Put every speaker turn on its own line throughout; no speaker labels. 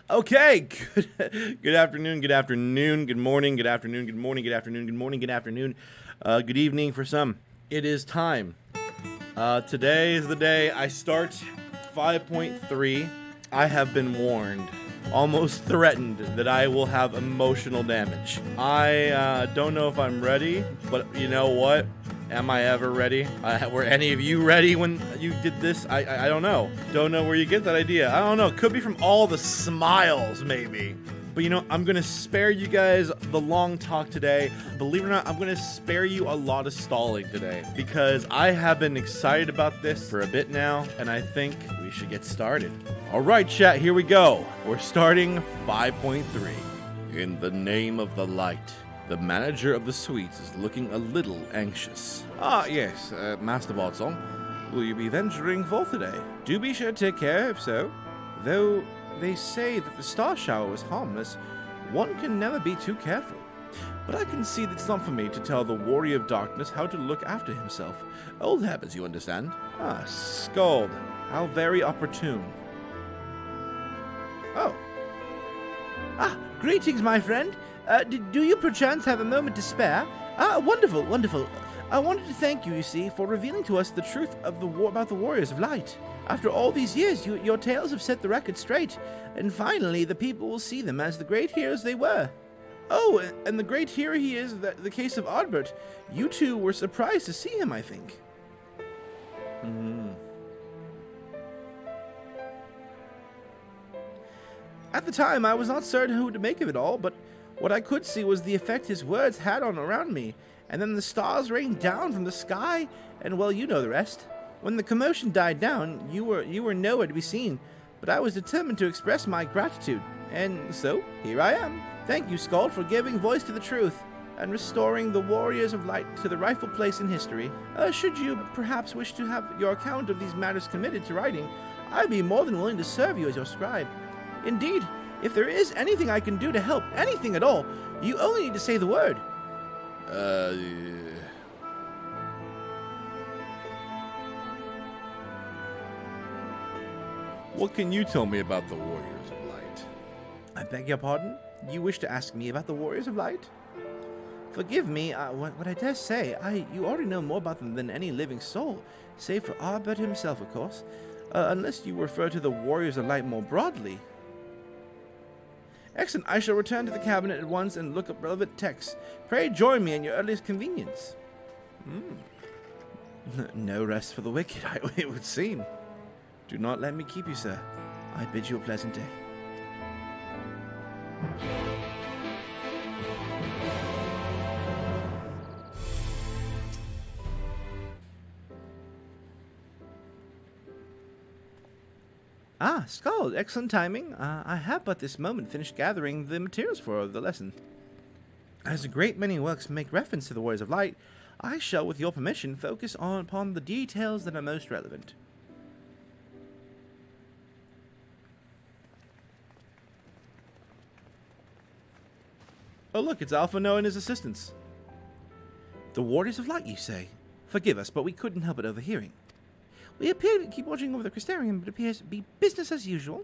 Okay. Good afternoon, good afternoon, good morning, good afternoon, good morning, good afternoon, good morning, good afternoon, good evening for some. It is time. Today is the day I start 5.3. I have been warned, almost threatened, that I will have emotional damage. I don't know if I'm ready, but you know what? Am I ever ready? Were any of you ready when you did this? I don't know. Don't know where you get that idea. I don't know. Could be from all the smiles, maybe. But you know, I'm going to spare you guys the long talk today. Believe it or not, I'm going to spare you a lot of stalling today because I have been excited about this for a bit now, and I think we should get started. All right, chat, here we go. We're starting 5.3. In the name of the light. The manager of the suites is looking a little anxious. Yes, Master Bodsong. Will you be venturing forth today? Do be sure to take care if so. Though they say that the star shower was harmless, one can never be too careful. But I can see that it's not for me to tell the Warrior of Darkness how to look after himself. Old habits, you understand? Scald. How very opportune. Oh. Greetings, my friend. Do you perchance have a moment to spare? Wonderful, wonderful. I wanted to thank you, for revealing to us the truth of about the Warriors of Light. After all these years, your tales have set the record straight, and finally the people will see them as the great heroes they were. Oh, and the great hero he is, the case of Ardbert. You two were surprised to see him, I think. At the time, I was not certain who to make of it all, but what I could see was the effect his words had on around me, and then the stars rained down from the sky, and well, you know the rest. When the commotion died down, you were nowhere to be seen, but I was determined to express my gratitude, and so here I am. Thank you, Scald, for giving voice to the truth and restoring the Warriors of Light to the rightful place in history. Should you perhaps wish to have your account of these matters committed to writing, I'd be more than willing to serve you as your scribe. Indeed, if there is anything I can do to help, anything at all, you only need to say the word. What can you tell me about the Warriors of Light? I beg your pardon? You wish to ask me about the Warriors of Light? Forgive me, what I dare say, you already know more about them than any living soul, save for Ardbert himself, of course, unless you refer to the Warriors of Light more broadly. Excellent. I shall return to the cabinet at once and look up relevant texts. Pray join me in your earliest convenience. No rest for the wicked, it would seem. Do not let me keep you, sir. I bid you a pleasant day. Scald, excellent timing. I have but this moment finished gathering the materials for the lesson. As a great many works make reference to the Warriors of Light, I shall, with your permission, focus upon the details that are most relevant. Oh look, it's Alpha Noah and his assistants. The Warriors of Light, you say? Forgive us, but we couldn't help it overhearing. We appear to keep watching over the Crystarium, but it appears to be business as usual.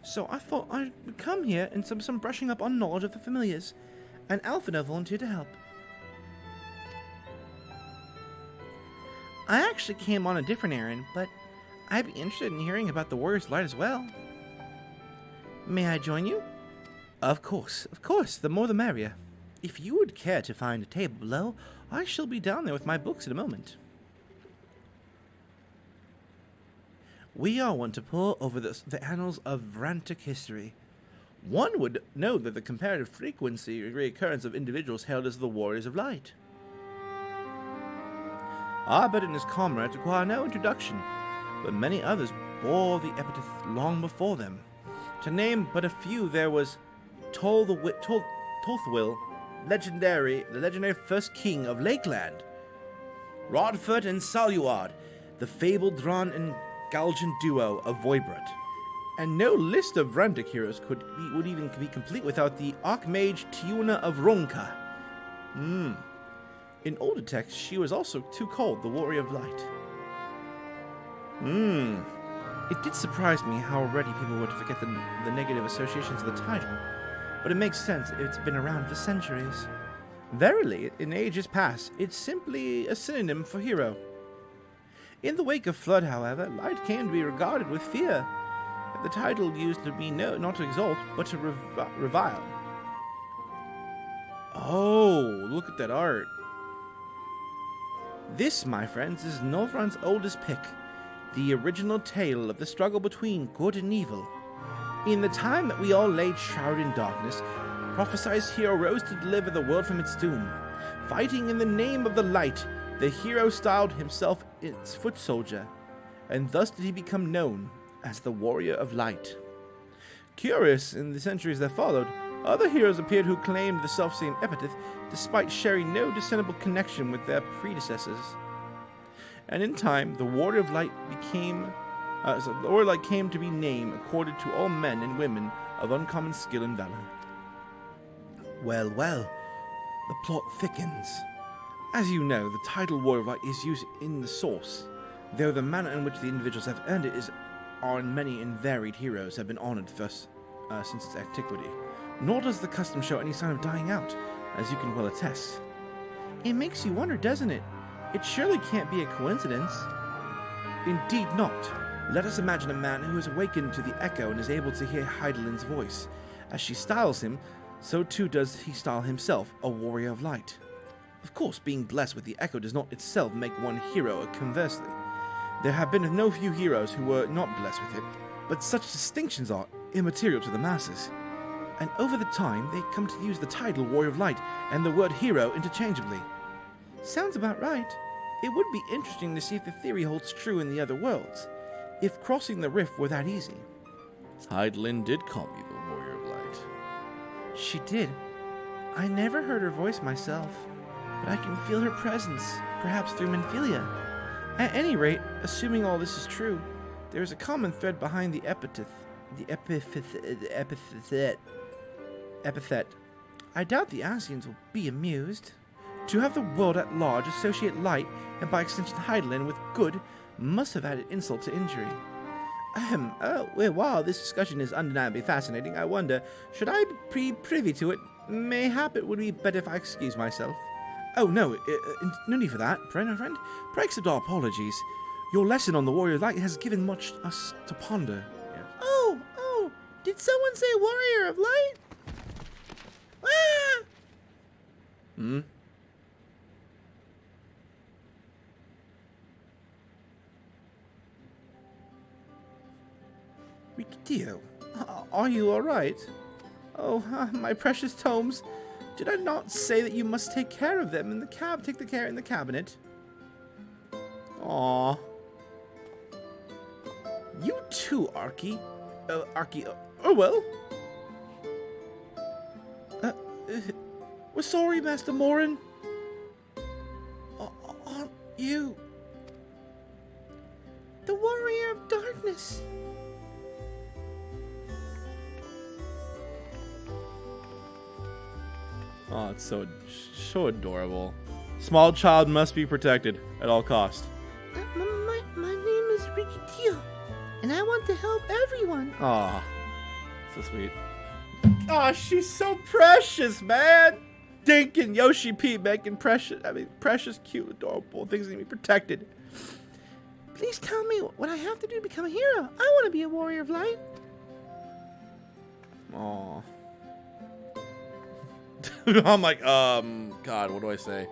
So I thought I would come here and some brushing up on knowledge of the familiars, and Alphina volunteered to help. I actually came on a different errand, but I'd be interested in hearing about the Warriors of Light as well. May I join you? Of course, the more the merrier. If you would care to find a table below, I shall be down there with my books in a moment. We are one to pore over the annals of Vrantic history. One would know that the comparative frequency and reoccurrence of individuals hailed as the Warriors of Light. Ardbert and his comrades require no introduction, but many others bore the epithet long before them. To name but a few, there was Tolthwyl, the legendary first king of Lakeland, Rodford and Saluard, the fabled Dran and Galgant duo of Voibrat, and no list of Vrantic heroes would even be complete without the Archmage Tiuna of Ronka. In older texts, she was also too called the Warrior of Light. It did surprise me how ready people were to forget the negative associations of the title, but it makes sense if it's been around for centuries. Verily, in ages past, it's simply a synonym for hero. In the wake of Flood, however, light came to be regarded with fear. The title used to be not to exalt, but to revile. Oh, look at that art. This, my friends, is Northrund's oldest pick, the original tale of the struggle between good and evil. In the time that we all laid shrouded in darkness, prophesized hero rose to deliver the world from its doom. Fighting in the name of the light, the hero styled himself its foot soldier, and thus did he become known as the Warrior of Light. Curious, in the centuries that followed, other heroes appeared who claimed the selfsame epithet, despite sharing no discernible connection with their predecessors. And in time, the Warrior of Light came to be named accorded to all men and women of uncommon skill and valor. Well, the plot thickens. As you know, the title Warrior of Light is used in the source, though the manner in which the individuals have earned it on many and varied heroes have been honored since its antiquity. Nor does the custom show any sign of dying out, as you can well attest. It makes you wonder, doesn't it? It surely can't be a coincidence. Indeed not. Let us imagine a man who is awakened to the echo and is able to hear Heidelin's voice. As she styles him, so too does he style himself a warrior of light. Of course, being blessed with the echo does not itself make one hero, conversely. There have been no few heroes who were not blessed with it, but such distinctions are immaterial to the masses. And over the time, they come to use the title Warrior of Light and the word hero interchangeably. Sounds about right. It would be interesting to see if the theory holds true in the other worlds, if crossing the rift were that easy. Heidelin did call me the Warrior of Light. She did. I never heard her voice myself, but I can feel her presence, perhaps through Menphilia. At any rate, assuming all this is true, there is a common thread behind the epithet. I doubt the Asians will be amused. To have the world at large associate light, and by extension Heidelin, with good, must have added insult to injury. While this discussion is undeniably fascinating, I wonder, should I be privy to it? Mayhap it would be better if I excuse myself. Oh, no need for that, friend. Pray accept our apologies. Your lesson on the Warrior of Light has given much us to ponder. Yes. Oh, did someone say Warrior of Light? Ah! Rikitio, are you alright? Oh, my precious tomes. Did I not say that you must take care of them in the take the care in the cabinet? Aww. You too, Archie. Well. We're sorry, Master Morin. Aren't you the Warrior of Darkness? Oh, it's so adorable. Small child must be protected at all costs.
My name is Rikitio, and I want to help everyone.
Aw, so sweet. Aw, she's so precious, man. Dink and Yoshi P making precious, cute, adorable things need to be protected.
Please tell me what I have to do to become a hero. I want to be a Warrior of Light.
Aw. I'm like, God, what do I say?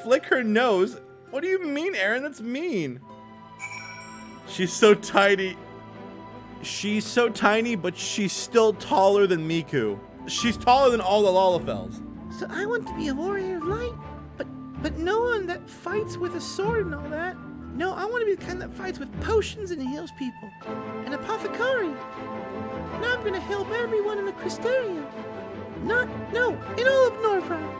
Flick her nose? What do you mean, Aaron? That's mean. She's so tiny. She's so tiny, but she's still taller than Miku. She's taller than all the Lalafels.
So I want to be a Warrior of Light, but no one that fights with a sword and all that. No, I want to be the kind that fights with potions and heals people. An apothecary. Now I'm going to help everyone in the Crystarium. In all of Northrund.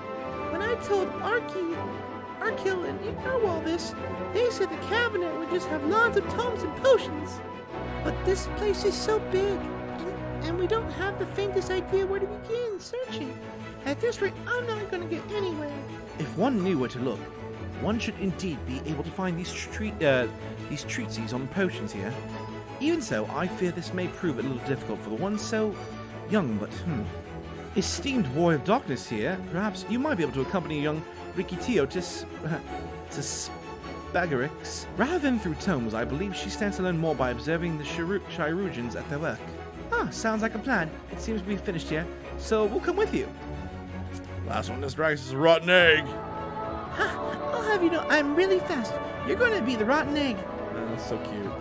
When I told Arkil and Irwal this, they said the cabinet would just have lots of tomes and potions. But this place is so big, and we don't have the faintest idea where to begin searching. At this rate, I'm not going to get anywhere.
If one knew where to look,
One should indeed be able to find these treatises on potions here. Even so, I fear this may prove a little difficult for the one so young, but esteemed warrior of darkness here. Perhaps you might be able to accompany young Rikitio to Spagarix. Rather than through tomes, I believe she stands to learn more by observing the Chirurgeons at their work. Ah, sounds like a plan. It seems to be finished here, so we'll come with you.
Last one distracts is a rotten egg.
Ha! I'll have you know I'm really fast. You're going to be the rotten egg.
That's so cute.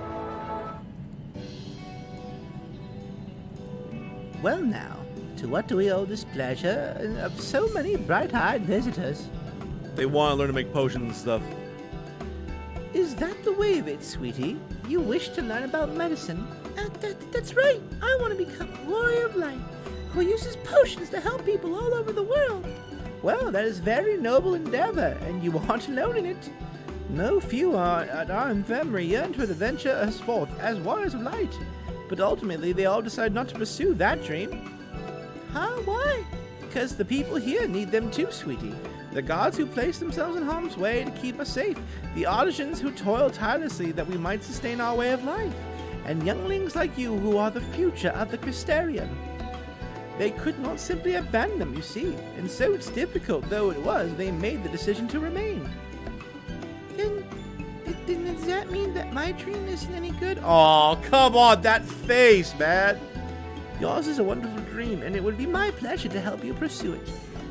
Well now, to what do we owe this pleasure of so many bright-eyed visitors?
They want to learn to make potions and stuff.
Is that the way of it, sweetie? You wish to learn about medicine? That's right. I want to become a warrior of light who uses potions to help people all over the world. Well, that is very noble endeavor, and you aren't alone in it. No few are at our infirmary yearn to adventure us forth as warriors of light, but ultimately they all decide not to pursue that dream. Huh? Why? Because the people here need them too, sweetie. The gods who place themselves in harm's way to keep us safe, the artisans who toil tirelessly that we might sustain our way of life, and younglings like you who are the future of the Crystarium. They could not simply abandon them, you see, and so it's difficult though it was, they made the decision to remain. Then does that mean that my dream isn't any good?
Oh, come on, that face, man.
Yours is a wonderful dream, and it would be my pleasure to help you pursue it.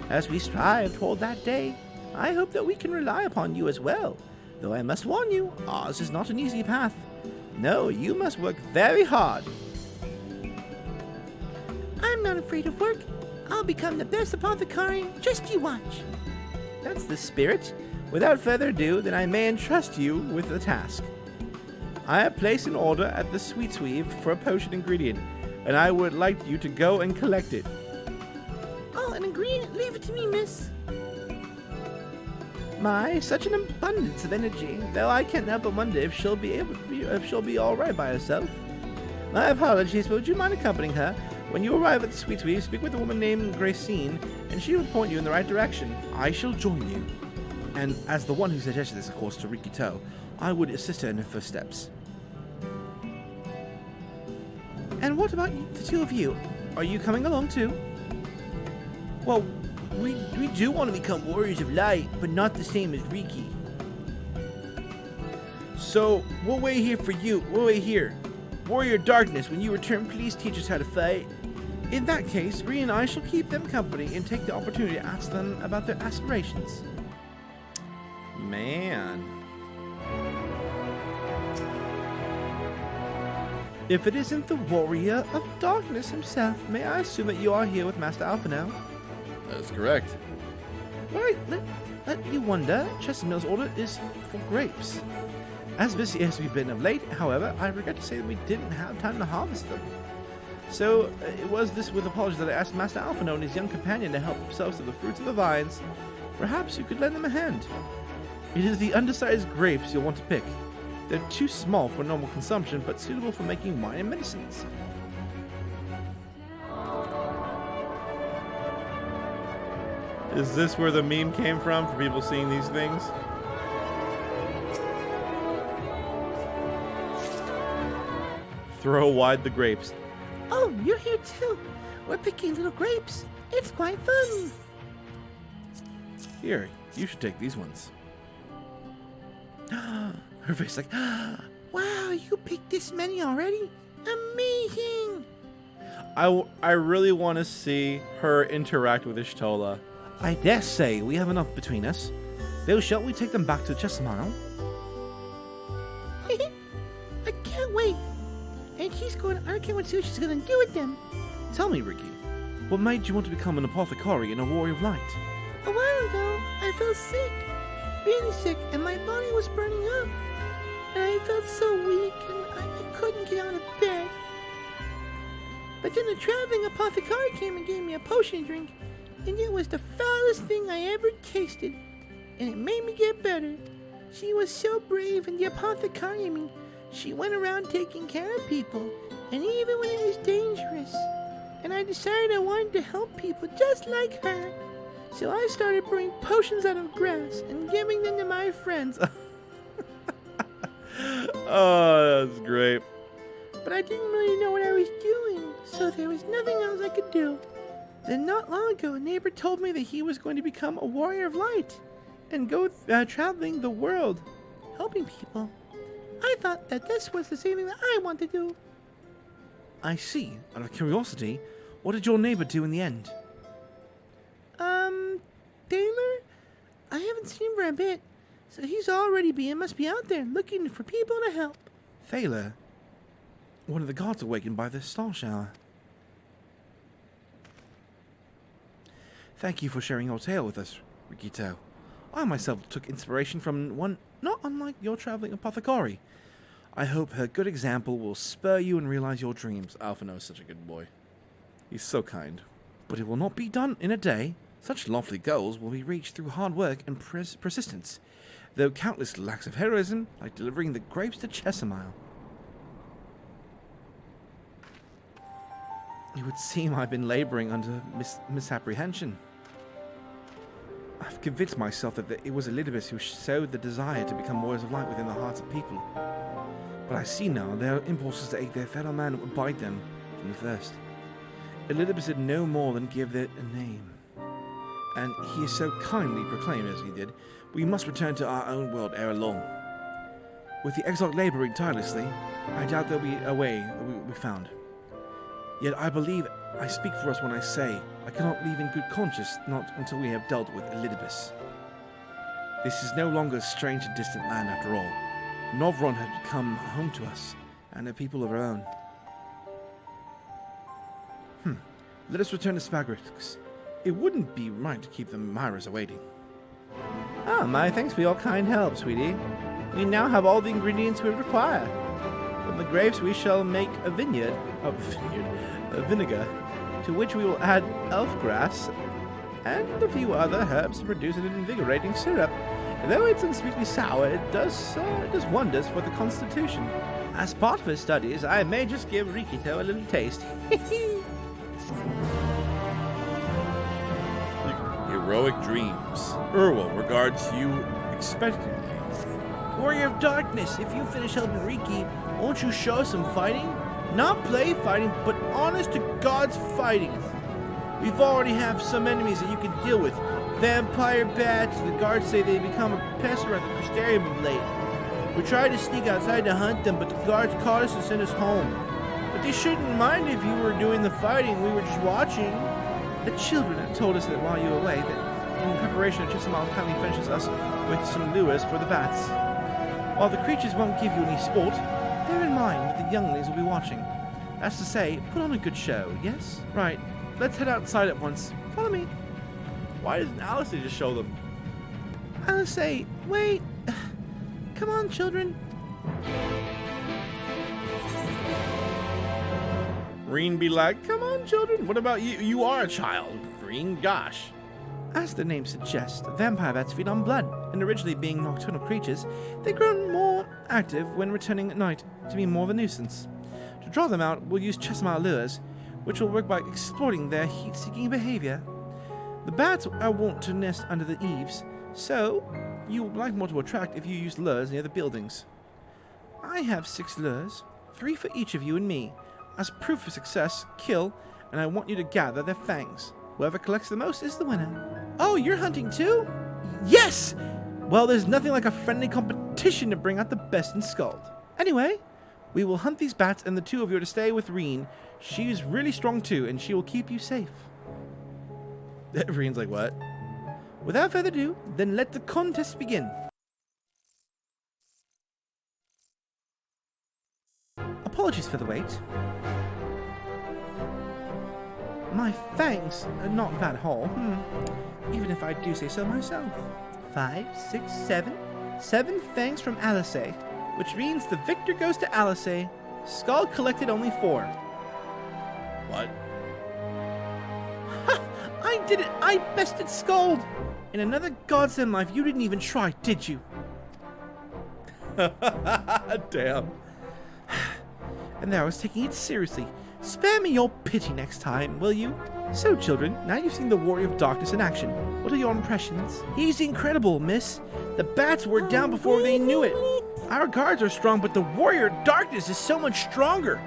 As we strive toward that day, I hope that we can rely upon you as well. Though I must warn you, ours is not an easy path. No, you must work very hard. I'm not afraid of work. I'll become the best apothecary. Just you watch. That's the spirit. Without further ado, then I may entrust you with the task. I have placed an order at the Sweet Sweave for a potion ingredient, and I would like you to go and collect it. Oh, an ingredient? Leave it to me, miss. My, such an abundance of energy, though I can't help but wonder if she'll be all right by herself. My apologies, but would you mind accompanying her? When you arrive at the Sweet Sweave, speak with a woman named Gracine, and she will point you in the right direction. I shall join you. And as the one who suggested this, of course, to Rikito, I would assist her in her first steps. And what about the two of you? Are you coming along too? Well, we do want to become warriors of light, but not the same as Riki. So, we'll wait here for you. We'll wait here. Warrior of Darkness, when you return, please teach us how to fight. In that case, Ree and I shall keep them company and take the opportunity to ask them about their aspirations.
Man.
If it isn't the Warrior of Darkness himself, may I assume that you are here with Master Alpha now?
That is correct.
Right, let you wonder. Chestermill's order is for grapes. As busy as we've been of late, however, I regret to say that we didn't have time to harvest them. So, it was this with apologies that I asked Master Alphino and his young companion to help themselves to the fruits of the vines. Perhaps you could lend them a hand. It is the undersized grapes you'll want to pick. They're too small for normal consumption, but suitable for making wine and medicines.
Is this where the meme came from for people seeing these things? Throw wide the grapes.
Oh, you're here too. We're picking little grapes. It's quite fun.
Here, you should take these ones.
Her face like, wow, you picked this many already? Amazing.
I really want to see her interact with Ishtola.
I dare say we have enough between us. Though, shall we take them back to the chest tomorrow? I can't wait. And I can't wait to see what she's going to do with them.
Tell me, Ricky, what made you want to become an apothecary and a warrior of light?
A while ago, I felt sick. Really sick, and my body was burning up. And I felt so weak, and I couldn't get out of bed. But then a traveling apothecary came and gave me a potion to drink, and it was the foulest thing I ever tasted. And it made me get better. She was so brave, and the apothecary, she went around taking care of people, and even when it was dangerous. And I decided I wanted to help people just like her. So I started brewing potions out of grass and giving them to my friends.
Oh, that's great.
But I didn't really know what I was doing, so there was nothing else I could do. Then not long ago, a neighbor told me that he was going to become a warrior of light and go traveling the world, helping people. I thought that this was the same thing that I wanted to do.
I see. Out of curiosity, what did your neighbor do in the end?
Taylor? I haven't seen him for a bit, so he's must be out there looking for people to help.
Thaler. One of the gods awakened by the star shower. Thank you for sharing your tale with us, Rikito. I myself took inspiration from one not unlike your traveling apothecary. I hope her good example will spur you and realize your dreams.
Alphino is such a good boy.
He's so kind. But it will not be done in a day. Such lofty goals will be reached through hard work and persistence, though countless acts of heroism, like delivering the grapes to Chesimile. It would seem I've been laboring under misapprehension. I've convinced myself that it was Elidibus who sowed the desire to become warriors of light within the hearts of people. But I see now their impulses to aid their fellow man would bite them from the first. Elidibus did no more than give it a name. And he is so kindly proclaimed as he did, we must return to our own world ere long. With the exiled laboring tirelessly, I doubt there'll be a way that will be found. Yet I believe I speak for us when I say I cannot leave in good conscience not until we have dealt with Elidibus. This is no longer a strange and distant land after all. Novron had become home to us, and a people of our own. Let us return to Spagrix. It wouldn't be right to keep the Myras awaiting.
Oh, my thanks for your kind help, sweetie. We now have all the ingredients we require. From the grapes we shall make a vinegar, to which we will add elf grass and a few other herbs to produce an invigorating syrup. Though it's unsweetly sour, it does wonders for the constitution. As part of his studies, I may just give Rikito a little taste.
Heroic dreams. Urwell regards you expectantly.
Warrior of Darkness, if you finish helping Riki, won't you show us some fighting? Not play fighting, but honest to God's fighting. We've already have some enemies that you can deal with. Vampire bats, the guards say they become a pest around the Crystarium of late. We tried to sneak outside to hunt them, but the guards caught us and sent us home. But they shouldn't mind if you were doing the fighting, we were just watching. The children have told us that while you were away, that in preparation of Chesimile kindly furnishes us with some lures for the bats. While the creatures won't give you any sport, bear in mind that the younglings will be watching. That's to say, put on a good show, yes? Right, let's head outside at once. Follow me.
Why doesn't Alice just show them?
Alice, wait. Come on, children.
Reen be like, come on, children. What about you? You are a child, Reen. Gosh.
As the name suggests, vampire bats feed on blood, and originally being nocturnal creatures, they grow more active when returning at night to be more of a nuisance. To draw them out, we'll use Chesimile lures, which will work by exploiting their heat-seeking behavior. The bats are wont to nest under the eaves, so you will like more to attract if you use lures near the buildings. I have 6 lures, 3 for each of you and me. As proof of success, kill, and I want you to gather their fangs. Whoever collects the most is the winner. Oh, you're hunting too? Yes! Well, there's nothing like a friendly competition to bring out the best in Skald. Anyway, we will hunt these bats, and the 2 of you are to stay with Reen. She's really strong too, and she will keep you safe.
Reen's like, what?
Without further ado, then let the contest begin. Apologies for the wait. My fangs are not that whole, even if I do say so myself. 5, 6, 7. 7 fangs from Alice, which means the victor goes to Alice. Skald collected only 4.
What?
Ha! I did it! I bested Skald! In another godsend life, you didn't even try, did you?
Damn.
And there I was taking it seriously,
Spare me your pity next time, will you? So, children, now you've seen the Warrior of Darkness in action. What are your impressions? He's incredible, miss. The bats were down before they knew it. Our guards are strong, but the Warrior of Darkness is so much stronger.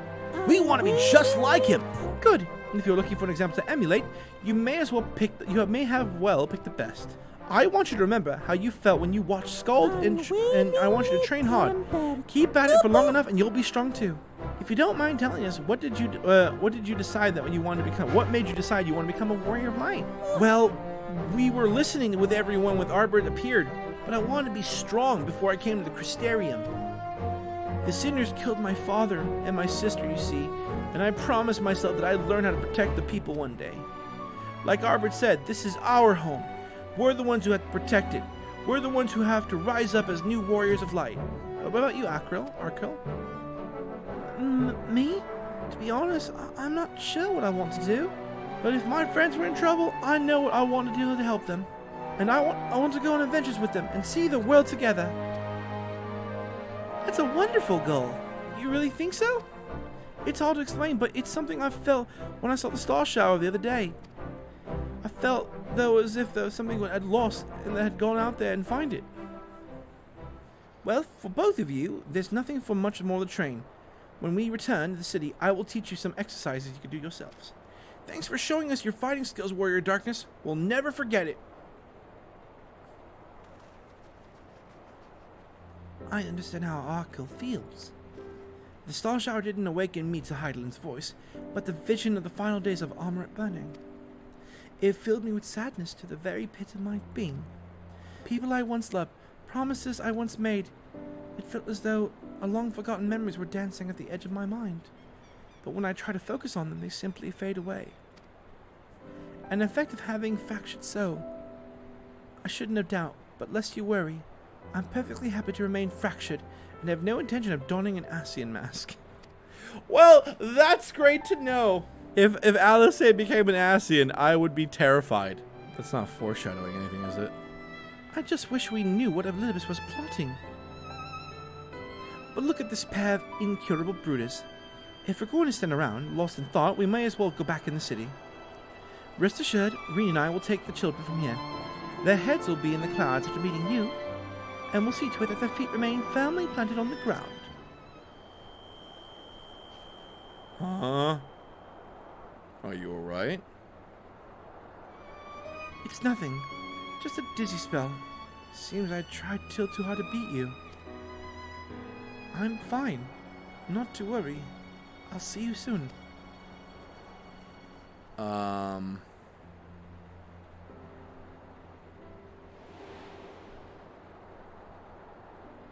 We want to be just like him. Good. And if you're looking for an example to emulate, you may have picked the best. I want you to remember how you felt when you watched Scald, and I want you to train hard. Keep at it for long enough, and you'll be strong too. If you don't mind telling us, what did you decide that you wanted to become? What made you decide you want to become a warrior of light? Well, we were listening with everyone when Arbor appeared, but I wanted to be strong before I came to the Crystarium. The sinners killed my father and my sister, you see, and I promised myself that I'd learn how to protect the people one day. Like Arbor said, this is our home. We're the ones who have to protect it. We're the ones who have to rise up as new warriors of light. What about you, Arkell? Me? To be honest, I'm not sure what I want to do. But if my friends were in trouble, I know what I want to do to help them. And I want to go on adventures with them and see the world together. That's a wonderful goal. You really think so? It's hard to explain, but it's something I felt when I saw the star shower the other day. I felt as if there was something I'd lost and I had gone out there and find it. Well, for both of you, there's nothing for much more to train. When we return to the city, I will teach you some exercises you can do yourselves. Thanks for showing us your fighting skills, Warrior of Darkness. We'll never forget it. I understand how Arkell feels. The star shower didn't awaken me to Heidelin's voice, but the vision of the final days of Armoret burning. It filled me with sadness to the very pit of my being. People I once loved, promises I once made. It felt as though long-forgotten memories were dancing at the edge of my mind. But when I try to focus on them, they simply fade away. An effect of having fractured so. I shouldn't have doubt, but lest you worry, I'm perfectly happy to remain fractured and have no intention of donning an Ascian mask.
Well, that's great to know. If Alice became an Ascian, I would be terrified. That's not foreshadowing anything, is it?
I just wish we knew what Elidibus was plotting. But look at this pair of incurable brooders. If we're going to stand around, lost in thought, we may as well go back in the city. Rest assured, Reen and I will take the children from here. Their heads will be in the clouds after meeting you, and we'll see to it that their feet remain firmly planted on the ground.
Huh? Are you alright?
It's nothing. Just a dizzy spell. Seems I tried too hard to beat you. I'm fine. Not to worry. I'll see you soon.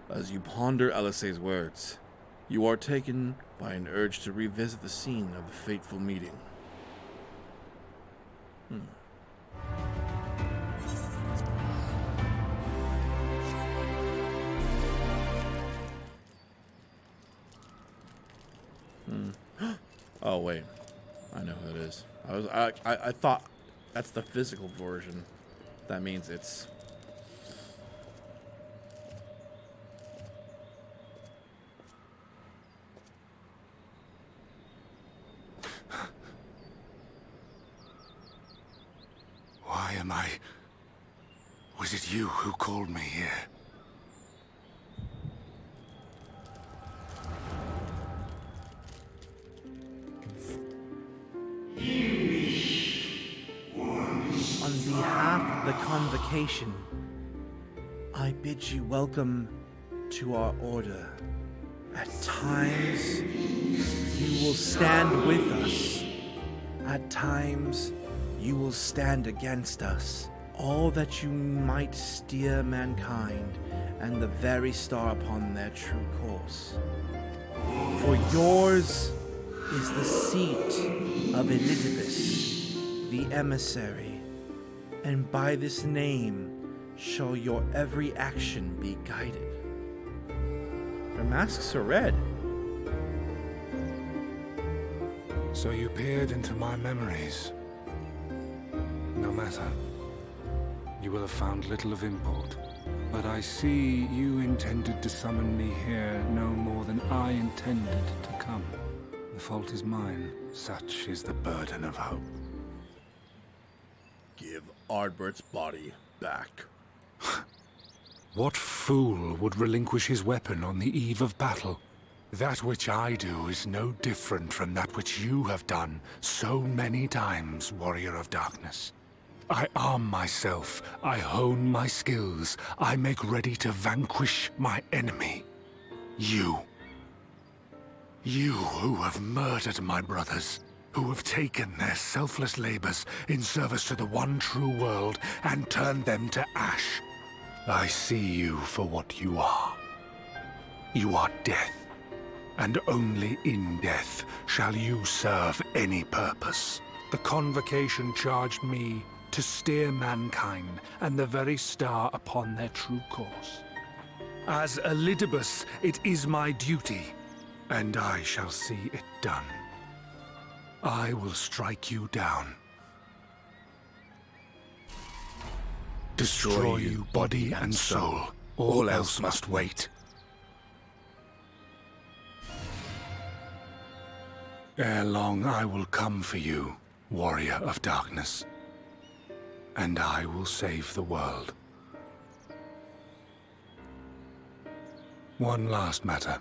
As you ponder Alice's words, you are taken by an urge to revisit the scene of the fateful meeting. Oh wait, I know who it is. I thought that's the physical version. That means it's.
Why am I... Was it you who called me here?
On behalf of the convocation, I bid you welcome to our order. At times, you will stand with us. At times, you will stand against us. All that you might steer mankind and the very star upon their true course. For yours is the seat of Elidibus, the emissary, and by this name shall your every action be guided.
Their masks are red.
So you peered into my memories. No matter. You will have found little of import. But I see you intended to summon me here no more than I intended to come. The fault is mine. Such is the burden of hope.
Give Ardbert's body back.
What fool would relinquish his weapon on the eve of battle? That which I do is no different from that which you have done so many times, Warrior of Darkness. I arm myself, I hone my skills, I make ready to vanquish my enemy. You. You who have murdered my brothers, who have taken their selfless labors in service to the one true world and turned them to ash. I see you for what you are. You are death, and only in death shall you serve any purpose. The convocation charged me to steer mankind and the very star upon their true course. As Elidibus, it is my duty, and I shall see it done. I will strike you down. Destroy you, body and soul. All else must wait. Ere long I will come for you, Warrior of Darkness. And I will save the world. One last matter.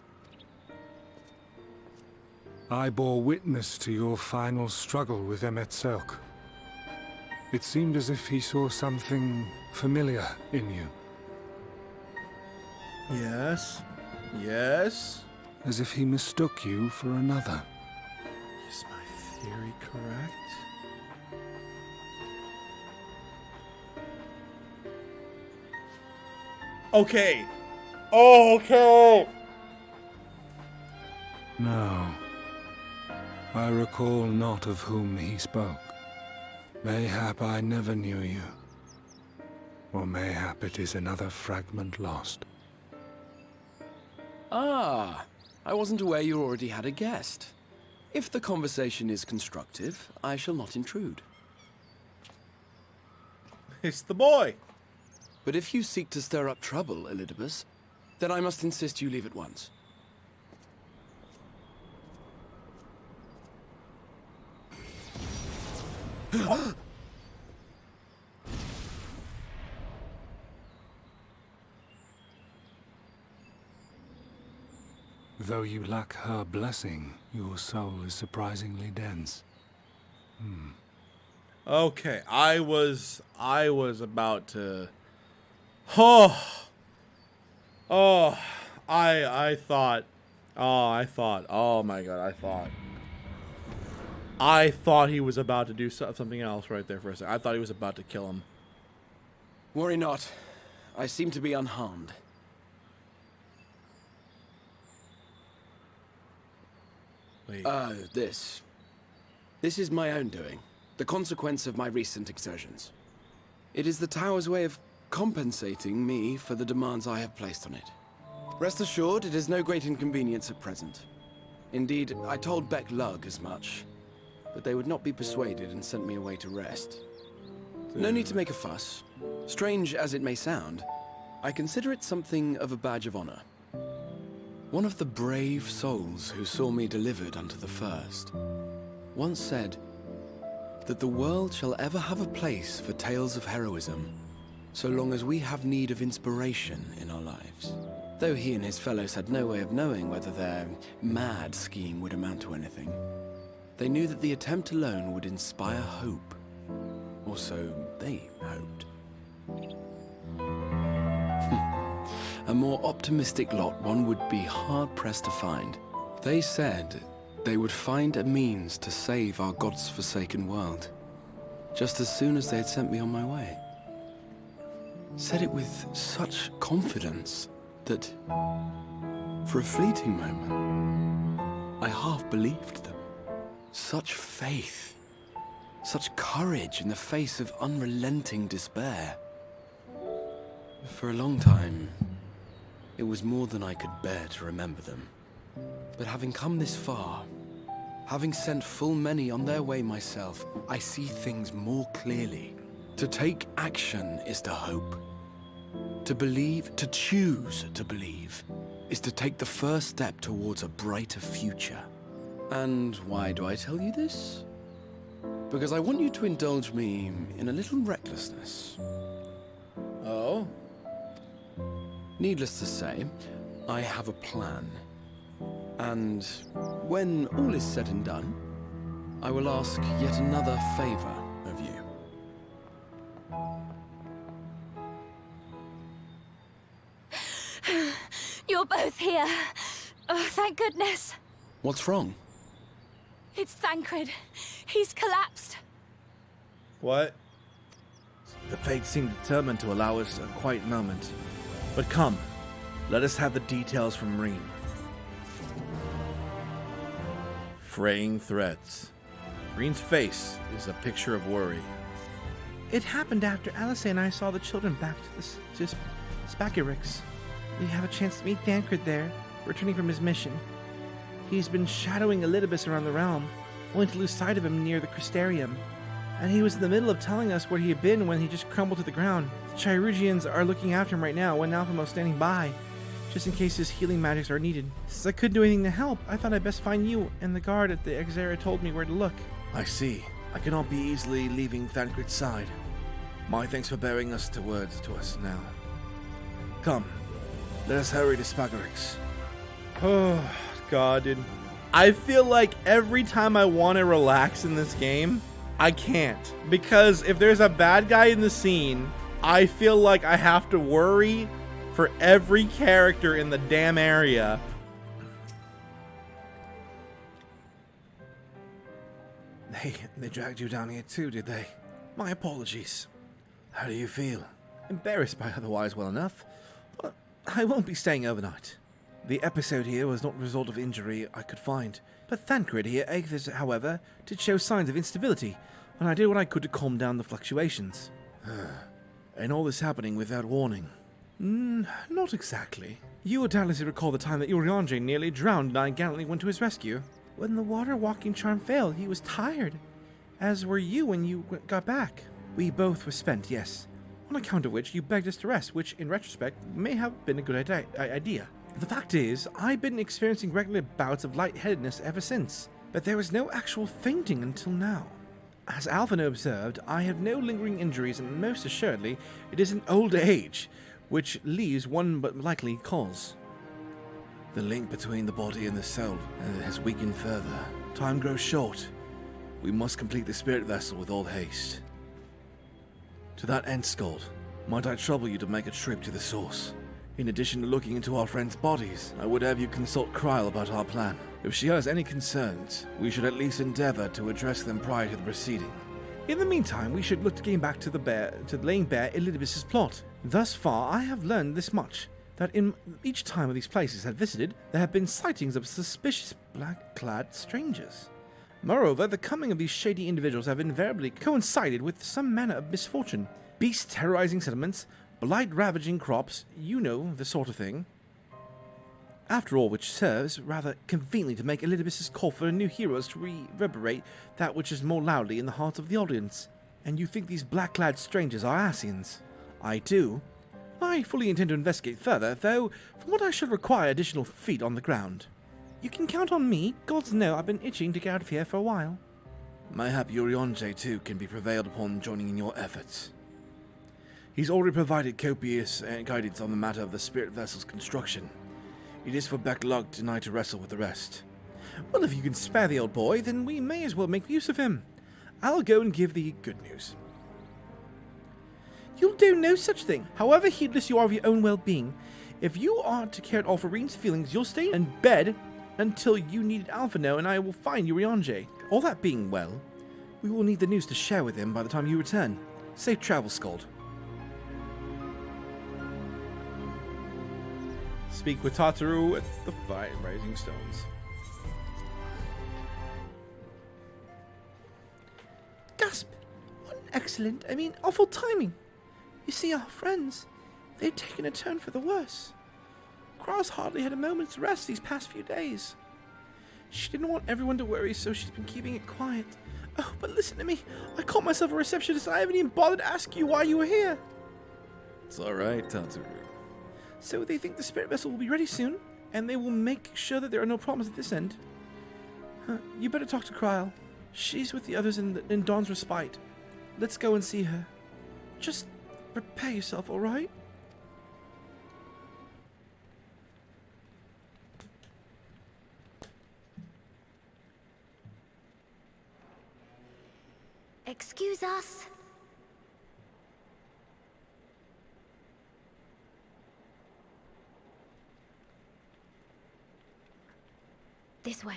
I bore witness to your final struggle with Emetzelk. It seemed as if he saw something familiar in you.
Yes. Yes.
As if he mistook you for another.
Is my theory correct? Okay. Okay.
No. I recall not of whom he spoke. Mayhap I never knew you. Or mayhap it is another fragment lost.
Ah, I wasn't aware you already had a guest. If the conversation is constructive, I shall not intrude.
It's the boy.
But if you seek to stir up trouble, Elidibus, then I must insist you leave at once.
Though you lack her blessing, your soul is surprisingly dense.
Okay, I was about to. I thought he was about to do something else right there for a second. I thought he was about to kill him.
Worry not. I seem to be unharmed.
Wait.
This is my own doing. The consequence of my recent exertions. It is the tower's way of compensating me for the demands I have placed on it. Rest assured, it is no great inconvenience at present. Indeed, I told Beck Lug as much, but they would not be persuaded and sent me away to rest. No need to make a fuss. Strange as it may sound, I consider it something of a badge of honor. One of the brave souls who saw me delivered unto the first once said that the world shall ever have a place for tales of heroism so long as we have need of inspiration in our lives. Though he and his fellows had no way of knowing whether their mad scheme would amount to anything, they knew that the attempt alone would inspire hope. Or so they hoped. A more optimistic lot one would be hard-pressed to find. They said they would find a means to save our God's forsaken world, just as soon as they had sent me on my way. Said it with such confidence that, for a fleeting moment, I half believed them. Such faith, such courage in the face of unrelenting despair. For a long time, it was more than I could bear to remember them. But having come this far, having sent full many on their way myself, I see things more clearly. To take action is to hope. To believe, to choose to believe, is to take the first step towards a brighter future. And why do I tell you this? Because I want you to indulge me in a little recklessness.
Oh?
Needless to say, I have a plan. And when all is said and done, I will ask yet another favor of you.
You're both here. Oh, thank goodness.
What's wrong?
It's Thancred. He's collapsed.
What?
The fates seem determined to allow us a quiet moment. But come, let us have the details from Reem.
Fraying threads. Green's face is a picture of worry.
It happened after Alice and I saw the children back to Spagirix. We have a chance to meet Thancred there, returning from his mission. He's been shadowing Elidibus around the realm, only to lose sight of him near the Crystarium. And he was in the middle of telling us where he had been when he just crumbled to the ground. The Chirurgians are looking after him right now, with Alphamos standing by, just in case his healing magics are needed. Since I couldn't do anything to help, I thought I'd best find you, and the guard at the Exera told me where to look.
I see. I cannot be easily leaving Thancred's side. My thanks for bearing us to words to us now. Come, let us hurry to Spagirix.
Oh, God, dude. I feel like every time I want to relax in this game, I can't. Because if there's a bad guy in the scene, I feel like I have to worry for every character in the damn area.
They dragged you down here too, did they? My apologies. How do you feel? Embarrassed by otherwise well enough, but I won't be staying overnight. The episode here was not a result of injury I could find, but Thancred here, however, did show signs of instability, and I did what I could to calm down the fluctuations. And all this happening without warning? Not exactly. You will doubtless recall the time that Uriange nearly drowned and I gallantly went to his rescue.
When the water-walking charm failed, he was tired, as were you when you got back.
We both were spent, yes, on account of which you begged us to rest, which, in retrospect, may have been a good idea. The fact is, I've been experiencing regular bouts of lightheadedness ever since, but there was no actual fainting until now. As Alphino observed, I have no lingering injuries, and most assuredly, it is an old age, which leaves one but likely cause. The link between the body and the soul has weakened further. Time grows short. We must complete the spirit vessel with all haste. To that end, Skald, might I trouble you to make a trip to the source? In addition to looking into our friends' bodies, I would have you consult Kryl about our plan. If she has any concerns, we should at least endeavor to address them prior to the proceeding. In the meantime, we should look to getting back to laying bare Elidibus' plot. Thus far, I have learned this much, that in each time of these places had visited, there have been sightings of suspicious black-clad strangers. Moreover, the coming of these shady individuals have invariably coincided with some manner of misfortune. Beasts terrorizing settlements, blight ravaging crops, you know, the sort of thing. After all, which serves rather conveniently to make Elidibus' call for new heroes to reverberate that which is more loudly in the hearts of the audience. And you think these black-clad strangers are Asians? I do. I fully intend to investigate further, though from what I should require additional feet on the ground.
You can count on me. Gods know I've been itching to get out of here for a while.
Mayhap Uriange too can be prevailed upon joining in your efforts. He's already provided copious guidance on the matter of the spirit vessel's construction. It is for Backlog tonight to wrestle with the rest.
Well, if you can spare the old boy, then we may as well make use of him. I'll go and give the good news. You'll do no such thing, however heedless you are of your own well-being. If you are to care at all for Reen's feelings, you'll stay in bed until you need Alphino, and I will find Uriange. All that being well, we will need the news to share with him by the time you return. Safe travel, Skald.
Speak with Tataru at the Five Rising Stones.
Gasp! What awful timing. You see, our friends, they've taken a turn for the worse. Cross hardly had a moment's rest these past few days. She didn't want everyone to worry, so she's been keeping it quiet. Oh, but listen to me. I called myself a receptionist, and I haven't even bothered to ask you why you were here.
It's alright, Tataru.
So they think the spirit vessel will be ready soon, and they will make sure that there are no problems at this end.
You better talk to Kryl. She's with the others in Dawn's respite. Let's go and see her. Just prepare yourself, all right?
Excuse us. This way.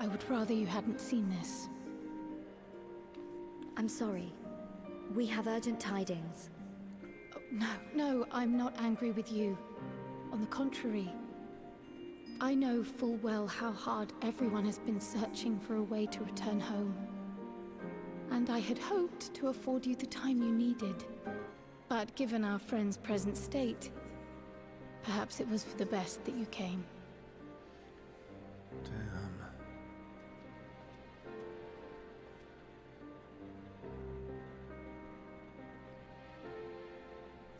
I would rather you hadn't seen this.
I'm sorry. We have urgent tidings.
Oh, no, I'm not angry with you. On the contrary. I know full well how hard everyone has been searching for a way to return home. And I had hoped to afford you the time you needed. But given our friend's present state, perhaps it was for the best that you came.
Damn.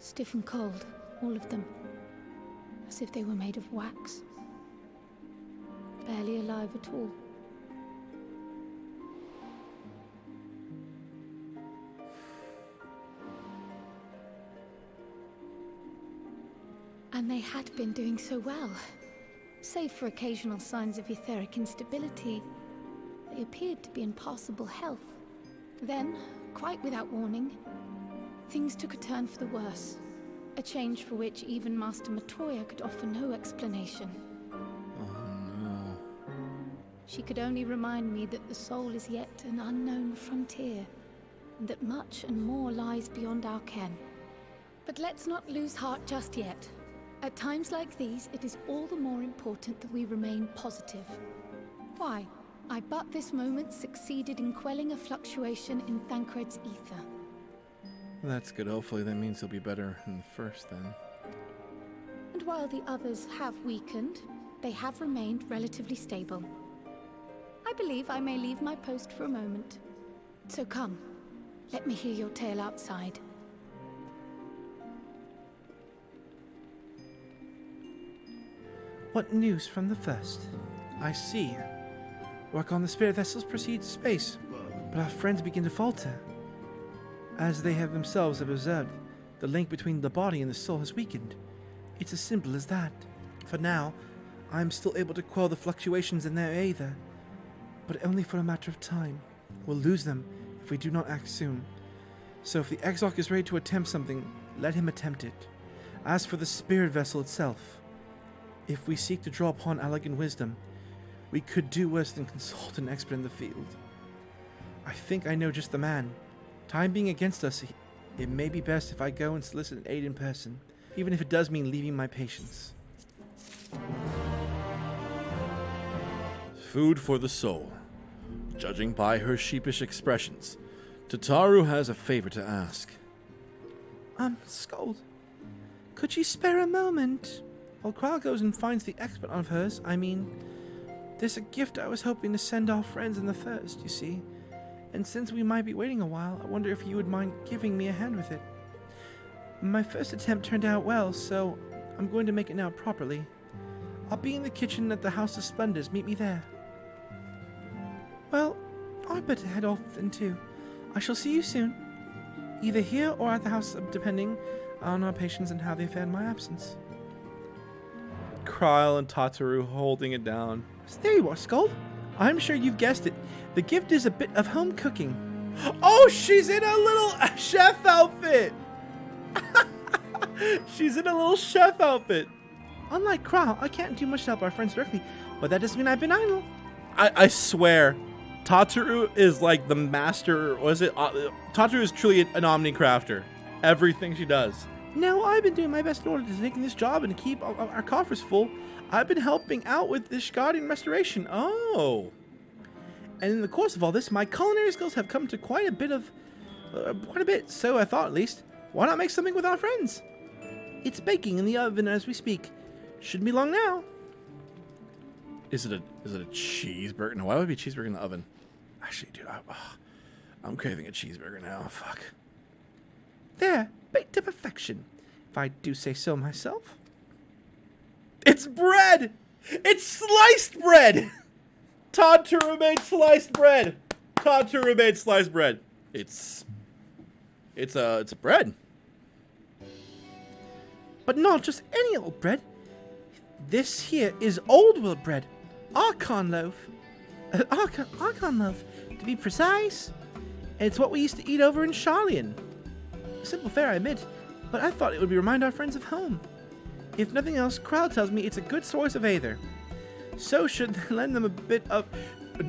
Stiff and cold, all of them. As if they were made of wax. Barely alive at all. And they had been doing so well. Save for occasional signs of etheric instability, they appeared to be in passable health. Then, quite without warning, things took a turn for the worse. A change for which even Master Matoya could offer no explanation.
Oh no.
She could only remind me that the soul is yet an unknown frontier, and that much and more lies beyond our ken. But let's not lose heart just yet. At times like these, it is all the more important that we remain positive. Why? I but this moment succeeded in quelling a fluctuation in Thancred's ether.
That's good. Hopefully that means he'll be better than the first then.
And while the others have weakened, they have remained relatively stable. I believe I may leave my post for a moment. So come, let me hear your tale outside.
What news from the first? I see. Work on the spirit vessels proceeds to space, but our friends begin to falter. As they have themselves observed, the link between the body and the soul has weakened. It's as simple as that. For now, I am still able to quell the fluctuations in their aether, but only for a matter of time. We'll lose them if we do not act soon. So if the Exarch is ready to attempt something, let him attempt it. As for the spirit vessel itself, if we seek to draw upon Allegan wisdom, we could do worse than consult an expert in the field. I think I know just the man. Time being against us, it may be best if I go and solicit an aid in person, even if it does mean leaving my patients.
Food for the soul. Judging by her sheepish expressions, Tataru has a favor to ask.
Scold, could you spare a moment? While Kryl goes and finds the expert of hers, there's a gift I was hoping to send our friends in the first, you see. And since we might be waiting a while, I wonder if you would mind giving me a hand with it. My first attempt turned out well, so I'm going to make it now properly. I'll be in the kitchen at the House of Splendors. Meet me there. Well, I'd better head off then too. I shall see you soon. Either here or at the house, depending on our patients and how they fare in my absence.
Kryl and Tataru holding it down.
So there you are, Scold. I'm sure you've guessed it. The gift is a bit of home cooking.
Oh, she's in a little chef outfit! She's in a little chef outfit.
Unlike Kryl, I can't do much to help our friends directly, but that doesn't mean I've been idle.
I swear, Tataru is like the master. Tataru is truly an omni-crafter. Everything she does.
No, I've been doing my best in order to take this job and keep our coffers full. I've been helping out with this Guardian restoration.
Oh.
And in the course of all this, my culinary skills have come to quite a bit of Quite a bit, so I thought at least. Why not make something with our friends? It's baking in the oven as we speak. Shouldn't be long now.
Is it a cheeseburger? No, why would it be a cheeseburger in the oven? Actually, dude, I'm craving a cheeseburger now. Fuck.
There, baked to perfection, if I do say so myself.
It's bread! It's sliced bread! Tataru made sliced bread! Tataru made sliced bread. It's a bread.
But not just any old bread. This here is old world bread. Archon loaf. Archon loaf, to be precise. And it's what we used to eat over in Charlian. Simple fare, I admit, but I thought it would remind our friends of home. If nothing else, Crowd tells me it's a good source of either. So should lend them a bit of...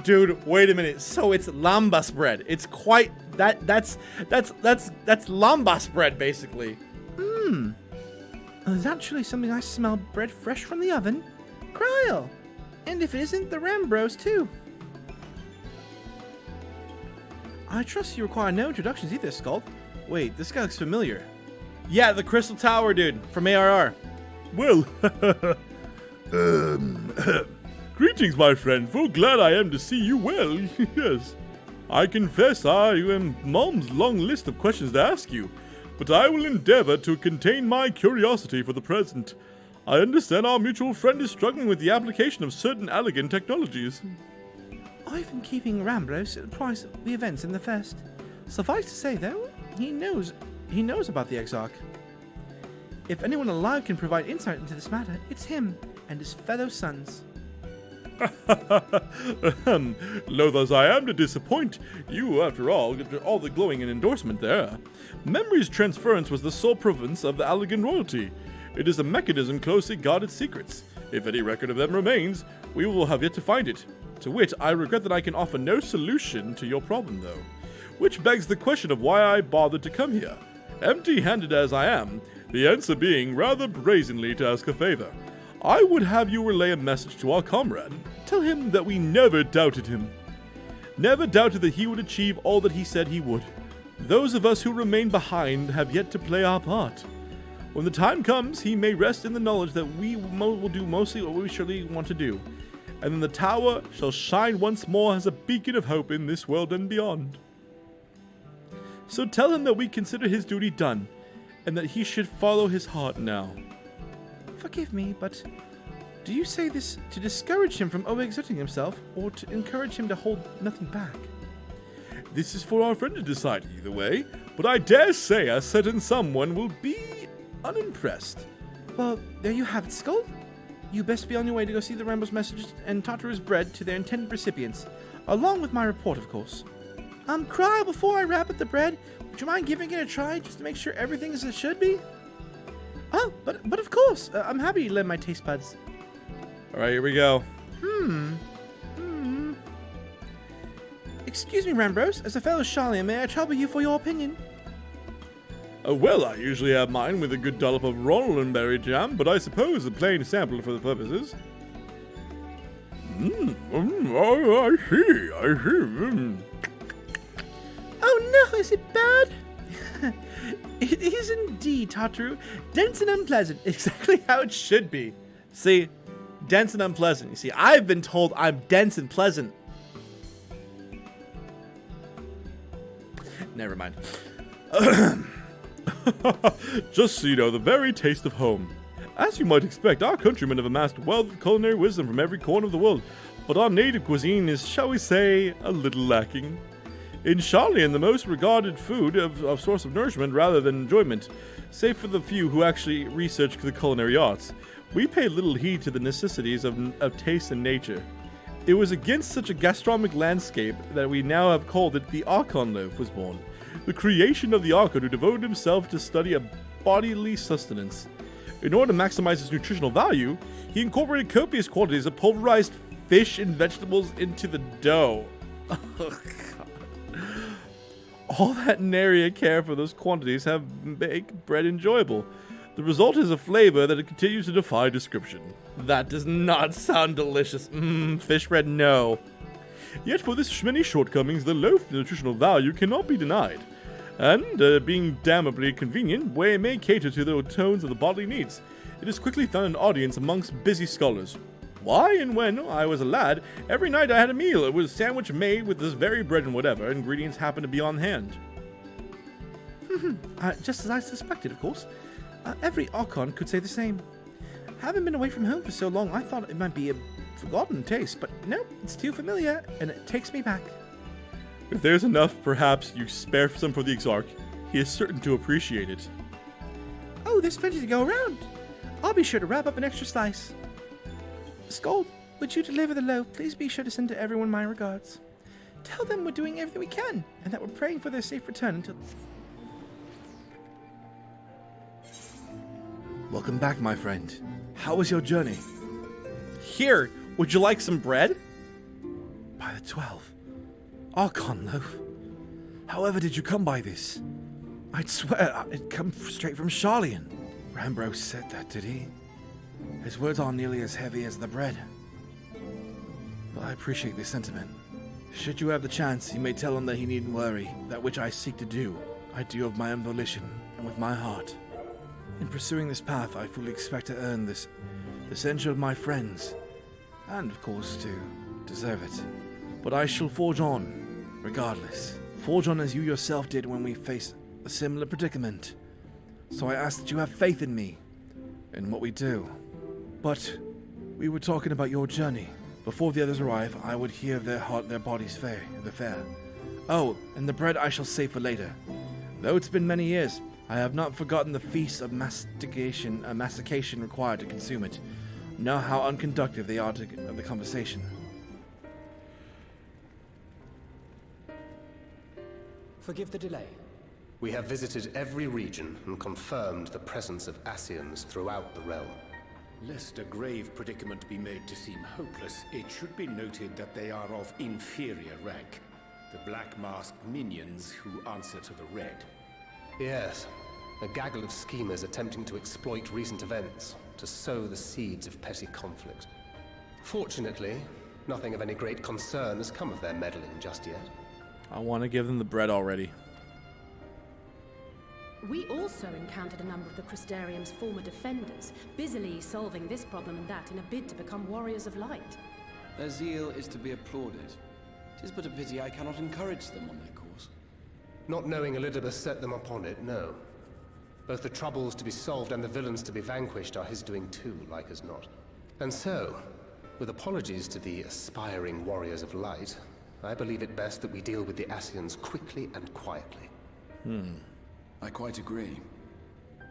Dude, wait a minute. So it's lambas bread. It's quite... That's lambas bread, basically.
There's actually something I smell bread fresh from the oven. Cryle! And if it isn't, the Rambros too. I trust you require no introductions either, Scald.
Wait, this guy looks familiar. Yeah, the Crystal Tower dude from ARR.
Well, greetings, my friend. Full glad I am to see you well. Yes. I confess I am Mom's long list of questions to ask you, but I will endeavor to contain my curiosity for the present. I understand our mutual friend is struggling with the application of certain elegant technologies.
I've been keeping Rambros apprised of the events in the Fest. Suffice to say, though, he knows about the Exarch. If anyone alive can provide insight into this matter, it's him and his fellow sons.
Loath as I am to disappoint you, after all the glowing and endorsement there. Memory's transference was the sole province of the Allegan royalty. It is a mechanism closely guarded secrets. If any record of them remains, we will have yet to find it. To wit, I regret that I can offer no solution to your problem, though. Which begs the question of why I bothered to come here. Empty-handed as I am, the answer being rather brazenly to ask a favor. I would have you relay a message to our comrade. Tell him that we never doubted him. Never doubted that he would achieve all that he said he would. Those of us who remain behind have yet to play our part. When the time comes, he may rest in the knowledge that we will do mostly what we surely want to do. And then the tower shall shine once more as a beacon of hope in this world and beyond. So tell him that we consider his duty done, and that he should follow his heart now.
Forgive me, but do you say this to discourage him from overexerting himself, or to encourage him to hold nothing back?
This is for our friend to decide either way, but I dare say a certain someone will be unimpressed.
Well, there you have it, Skull. You best be on your way to go see the Rambos messages and Tataru's bread to their intended recipients, along with my report, of course. Cry, before I wrap up the bread, would you mind giving it a try just to make sure everything is as it should be? Oh, but of course, I'm happy to lend my taste buds.
All right, here we go.
Excuse me, Rambros, as a fellow Charlian, may I trouble you for your opinion?
Well, I usually have mine with a good dollop of Rolandberry jam, but I suppose a plain sample for the purposes. I see.
Oh no, is it bad? It is indeed, Tataru. Dense and unpleasant.
Exactly how it should be. See, dense and unpleasant. You see, I've been told I'm dense and pleasant. Never mind.
Just so you know, the very taste of home. As you might expect, our countrymen have amassed a wealth of culinary wisdom from every corner of the world, but our native cuisine is, shall we say, a little lacking. In Charlian, the most regarded food of source of nourishment rather than enjoyment, save for the few who actually research the culinary arts. We pay little heed to the necessities of taste and nature. It was against such a gastronomic landscape that we now have called it the Archon loaf was born, the creation of the Archon who devoted himself to study of bodily sustenance. In order to maximize its nutritional value, he incorporated copious quantities of pulverized fish and vegetables into the dough. All that nary care for those quantities have make bread enjoyable. The result is a flavor that continues to defy description.
That does not sound delicious. Fish bread, no.
Yet for this many shortcomings, the loaf's nutritional value cannot be denied. And, being damnably convenient, Way may cater to the tones of the bodily needs. It has quickly found an audience amongst busy scholars. Why and when I was a lad, every night I had a meal. It was a sandwich made with this very bread and whatever ingredients happened to be on hand.
Just as I suspected, of course. Every Archon could say the same. Having been away from home for so long, I thought it might be a forgotten taste, but no, it's too familiar, and it takes me back.
If there's enough, perhaps you spare some for the Exarch. He is certain to appreciate it.
Oh, there's plenty to go around. I'll be sure to wrap up an extra slice. Scold, would you deliver the loaf? Please be sure to send to everyone my regards. Tell them we're doing everything we can, and that we're praying for their safe return until...
Welcome back, my friend. How was your journey?
Here, would you like some bread?
By the 12. Archon loaf. However did you come by this? I'd swear it come straight from Charlian. Rambo said that, did he? His words aren't nearly as heavy as the bread. But I appreciate the sentiment. Should you have the chance, you may tell him that he needn't worry. That which I seek to do, I do of my own volition and with my heart. In pursuing this path, I fully expect to earn the censure of my friends, and of course to deserve it. But I shall forge on, regardless. Forge on as you yourself did when we faced a similar predicament. So I ask that you have faith in me, in what we do. But we were talking about your journey. Before the others arrive, I would hear their bodies fare. Oh, and the bread I shall save for later. Though it's been many years, I have not forgotten the feast of mastication required to consume it. Know how unconductive they are of the conversation.
Forgive the delay.
We have visited every region and confirmed the presence of Ascians throughout the realm.
Lest a grave predicament be made to seem hopeless, it should be noted that they are of inferior rank. The black-masked minions who answer to the red.
Yes, a gaggle of schemers attempting to exploit recent events to sow the seeds of petty conflict. Fortunately, nothing of any great concern has come of their meddling just yet.
I want to give them the bread already.
We also encountered a number of the Crystarium's former defenders, busily solving this problem and that in a bid to become warriors of light.
Their zeal is to be applauded. 'Tis but a pity I cannot encourage them on their course.
Not knowing Elidibus set them upon it, no. Both the troubles to be solved and the villains to be vanquished are his doing too, like as not. And so, with apologies to the aspiring warriors of light, I believe it best that we deal with the Ascians quickly and quietly.
I quite agree.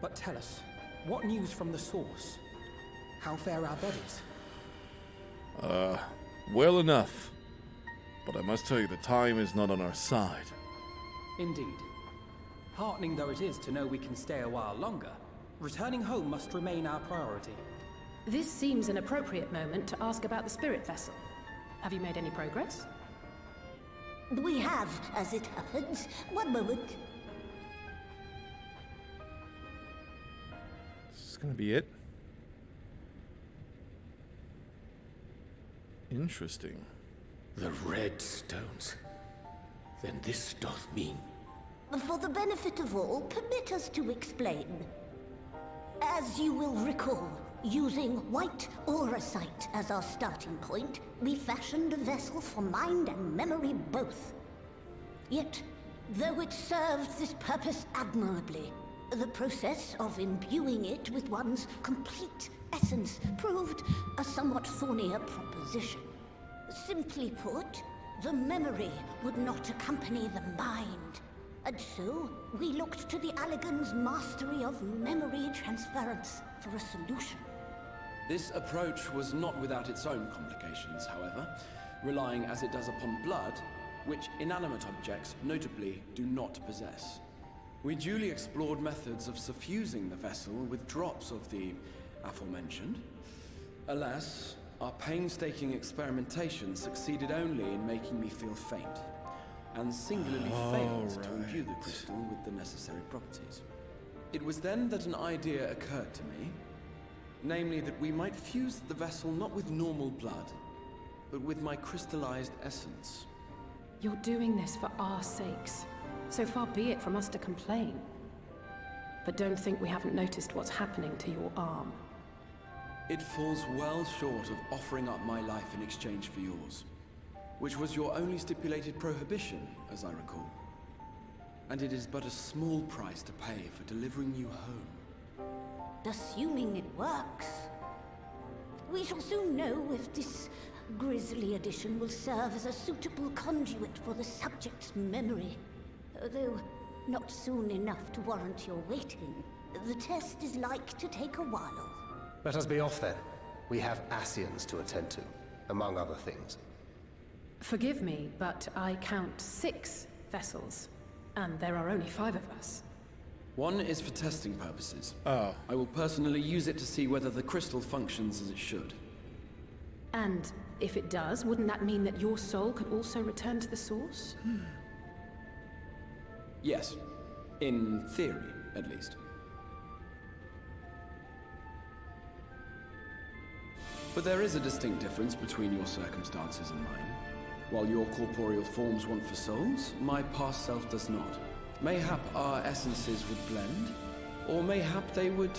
But tell us, what news from the source? How fare our bodies?
Well enough. But I must tell you, the time is not on our side.
Indeed. Heartening though it is to know we can stay a while longer, returning home must remain our priority.
This seems an appropriate moment to ask about the spirit vessel. Have you made any progress?
We have, as it happens. One moment.
This is gonna be it. Interesting.
The red stones. Then this doth mean...
For the benefit of all, permit us to explain. As you will recall, using white auracite as our starting point, we fashioned a vessel for mind and memory both. Yet, though it served this purpose admirably, the process of imbuing it with one's complete essence proved a somewhat thornier proposition. Simply put, the memory would not accompany the mind. And so, we looked to the Allagan's mastery of memory transference for a solution.
This approach was not without its own complications, however, relying as it does upon blood, which inanimate objects notably do not possess. We duly explored methods of suffusing the vessel with drops of the aforementioned. Alas, our painstaking experimentation succeeded only in making me feel faint, and singularly failed to imbue the crystal with the necessary properties. It was then that an idea occurred to me, namely that we might fuse the vessel not with normal blood, but with my crystallized essence.
You're doing this for our sakes. so far be it from us to complain. But don't think we haven't noticed what's happening to your arm.
It falls well short of offering up my life in exchange for yours, which was your only stipulated prohibition, as I recall. And it is but a small price to pay for delivering you home.
Assuming it works. We shall soon know if this Grisly edition will serve as a suitable conduit for the subject's memory. Though not soon enough to warrant your waiting. The test is like to take a while.
Let us be off then. We have Ascians to attend to, among other things.
Forgive me, but I count 6 vessels, and there are only 5 of us.
One is for testing purposes.
Oh.
I will personally use it to see whether the crystal functions as it should.
And if it does, wouldn't that mean that your soul could also return to the source?
Yes. In theory, at least. But there is a distinct difference between your circumstances and mine. While your corporeal forms want for souls, my past self does not. Mayhap our essences would blend, or mayhap they would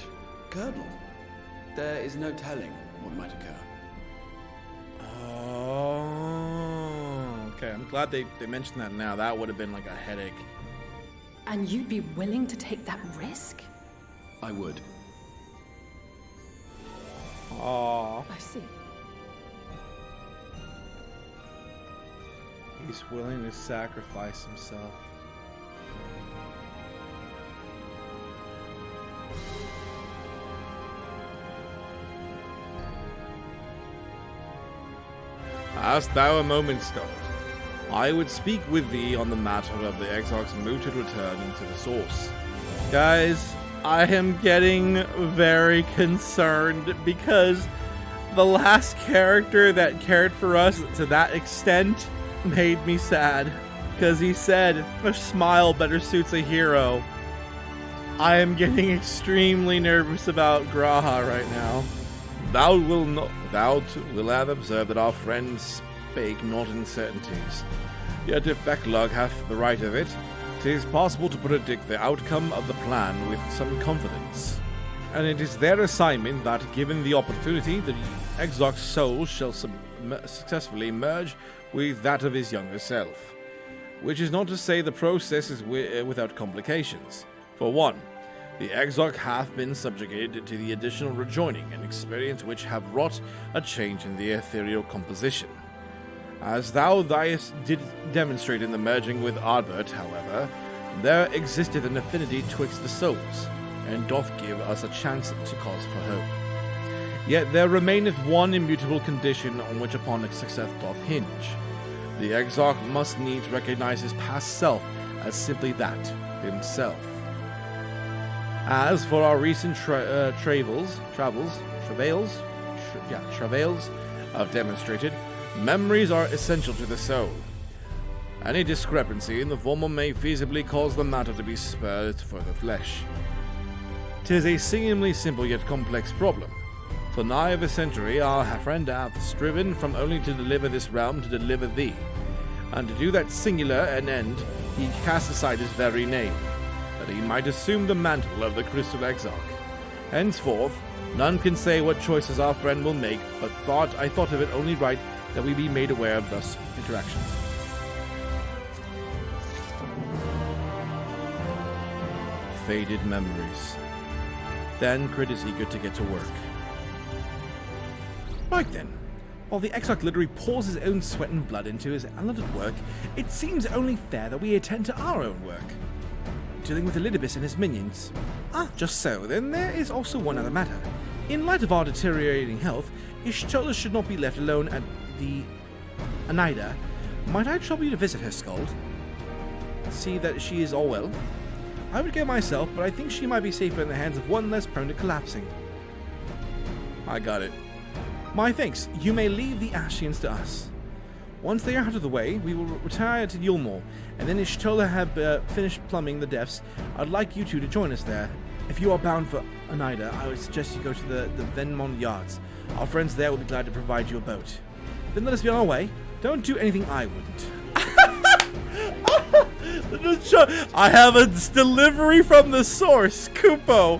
curdle. There is no telling what might occur.
Oh, okay. I'm glad they mentioned that now. That would have been like a headache.
And you'd be willing to take that risk?
I would.
Oh.
I see.
He's willing to sacrifice himself. Hast thou a moment's thought? I would speak with thee on the matter of the Exarch's mooted return into the source. Guys, I am getting very concerned because the last character that cared for us to that extent made me sad. Because he said, a smile better suits a hero. I am getting extremely nervous about Graha right now. Thou wilt have observed that our friend spake not in certainties. Yet if Backlog hath the right of it, 'tis possible to predict the outcome of the plan with some confidence. And it is their assignment that, given the opportunity, the Exarch's soul shall successfully merge with that of his younger self. Which is not to say the process is without complications. For one, the Exarch hath been subjugated to the additional rejoining and experience which have wrought a change in the ethereal composition. As thou did demonstrate in the merging with Ardbert, however, there existed an affinity twixt the souls, and doth give us a chance to cause for hope. Yet there remaineth one immutable condition on which upon success doth hinge. The Exarch must needs recognize his past self as simply that, himself. As for our recent travails of demonstrated, memories are essential to the soul. Any discrepancy in the former may feasibly cause the matter to be spurred for the flesh. 'Tis a seemingly simple yet complex problem. For nigh of a century our friend hath striven from only to deliver this realm to deliver thee, and to do that singular an end he cast aside his very name, that he might assume the mantle of the Crystal Exarch. Henceforth, none can say what choices our friend will make, but I thought of it only right that we be made aware of thus interactions. Faded memories. Then Crit is eager to get to work. Right then, while the Exarch literally pours his own sweat and blood into his unlimited work, it seems only fair that we attend to our own work. Dealing with Elidibus and his minions. Just so, then there is also one other matter. In light of our deteriorating health, Ishtola should not be left alone at the Oneida. Might I trouble you to visit her, Skald? See that she is all well? I would go myself, but I think she might be safer in the hands of one less prone to collapsing. I got it. My thanks. You may leave the Ascians to us. Once they are out of the way, we will retire to Yulmore, and then Ishtola have finished plumbing the depths. I'd like you two to join us there. If you are bound for Oneida, I would suggest you go to the Venmont Yards. Our friends there will be glad to provide you a boat. Then let us be on our way. Don't do anything I wouldn't. I have a delivery from the source, Kupo.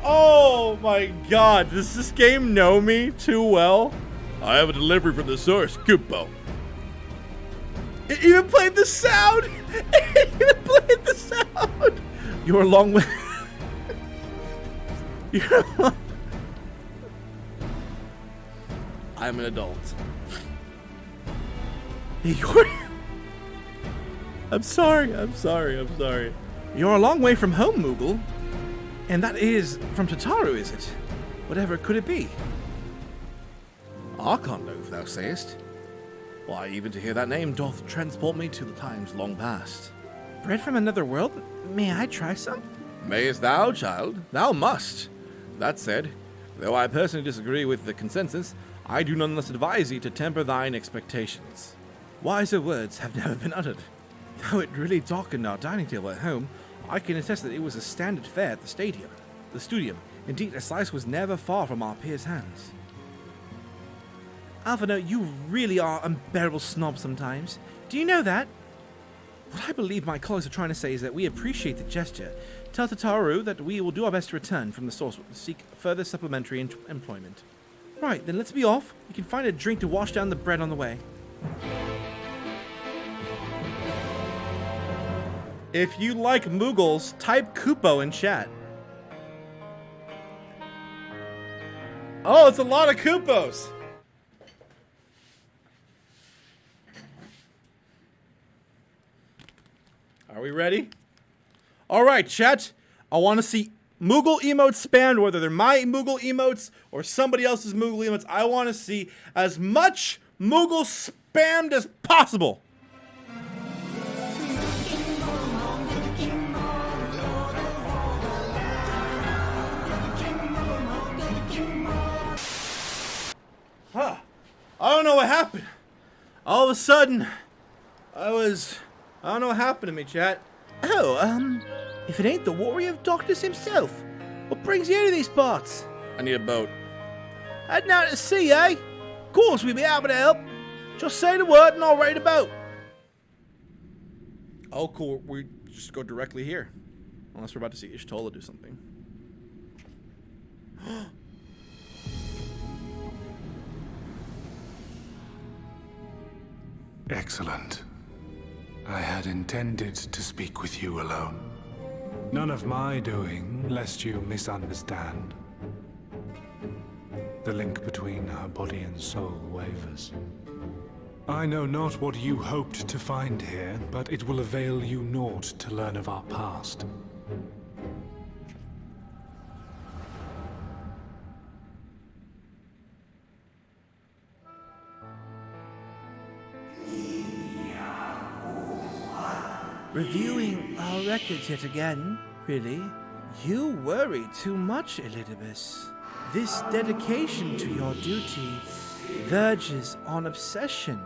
Oh my god, does this game know me too well? I have a delivery from the source, Kupo. It even played the sound! It even played the sound!
You're a long way.
I'm an adult. I'm sorry.
You're a long way from home, Moogle. And that is from Tataru, is it? Whatever could it be?
Archon, though, if thou sayest. Why, even to hear that name doth transport me to the times long past.
Bread from another world? May I try some?
Mayest thou, child? Thou must. That said, though I personally disagree with the consensus, I do nonetheless advise thee to temper thine expectations.
Wiser words have never been uttered. Though it really darkened our dining table at home, I can attest that it was a standard fare at the studium. Indeed, a slice was never far from our peers' hands. Alphino, you really are unbearable snob sometimes. Do you know that? What I believe my colleagues are trying to say is that we appreciate the gesture. Tell Tataru that we will do our best to return from the source to seek further supplementary employment. Right, then let's be off. You can find a drink to wash down the bread on the way.
If you like Moogles, type Kupo in chat. Oh, it's a lot of Kupos! Are we ready? Alright, chat. I want to see Moogle emotes spammed, whether they're my Moogle emotes or somebody else's Moogle emotes. I want to see as much Moogle spammed as possible. Huh. I don't know what happened. All of a sudden, I don't know what happened to me, chat.
Oh, if it ain't the warrior of darkness himself, what brings you to these parts?
I need a boat.
Heading out to sea, eh? Of course we'll be able to help. Just say the word and I'll raid a boat.
Oh, cool. We just go directly here. Unless we're about to see Ishtola do something.
Excellent. I had intended to speak with you alone. None of my doing, lest you misunderstand. The link between our body and soul wavers. I know not what you hoped to find here, but it will avail you naught to learn of our past.
Reviewing our records yet again, really? You worry too much, Elidibus. This dedication to your duty verges on obsession.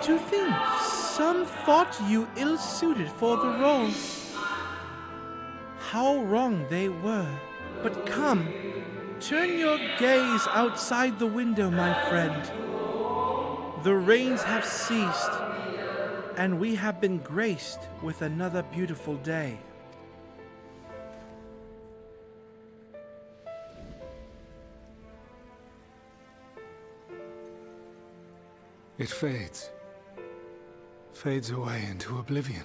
To think some thought you ill-suited for the role. How wrong they were. But come, turn your gaze outside the window, my friend. The rains have ceased, and we have been graced with another beautiful day.
It fades. Fades away into oblivion.